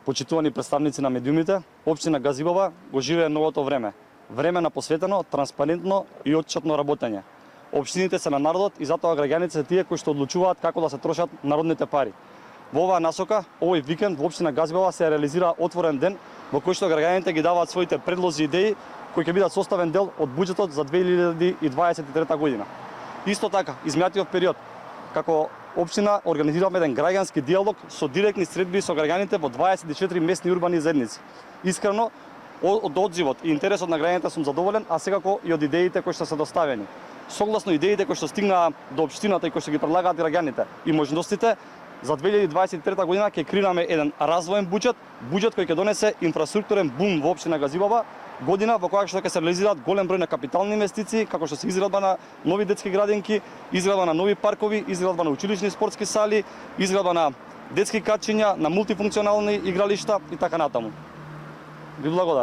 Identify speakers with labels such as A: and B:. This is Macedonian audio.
A: Почитувани представници на медиумите, општина Газибоба го живее новото време. Време на посветено, транспарентно и отчетно работење. Општините се на народот и затоа граѓаните се тие кои што одлучуваат како да се трошат народните пари. Во оваа насока, овој викенд во општина Газибоба се реализира отворен ден во кој што граѓаните ги даваат своите предлози и идеи кои ќе бидат составен дел од буџетот за 2023 година. Исто така, изминатиот период, како општина организираме еден граѓански диалог со директни средби со граѓаните во 24 местни урбани заедници. Искрено, од одзивот и интересот на граѓаните сум задоволен, а секако и од идеите кои што се доставени. Согласно идеите кои што стигнаа до општината и кои што ги предлагаат граѓаните и можностите, за 2023 година ќе креираме еден развоен буџет кој ќе донесе инфраструктурен бум во општина Газибоба, година во која што ќе се реализираат голем број на капитални инвестиции, како што се изградба на нови детски градинки, изградба на нови паркови, изградба на училишни спортски сали, изградба на детски качиња, на мултифункционални игралишта и така натаму. Ви благодарам.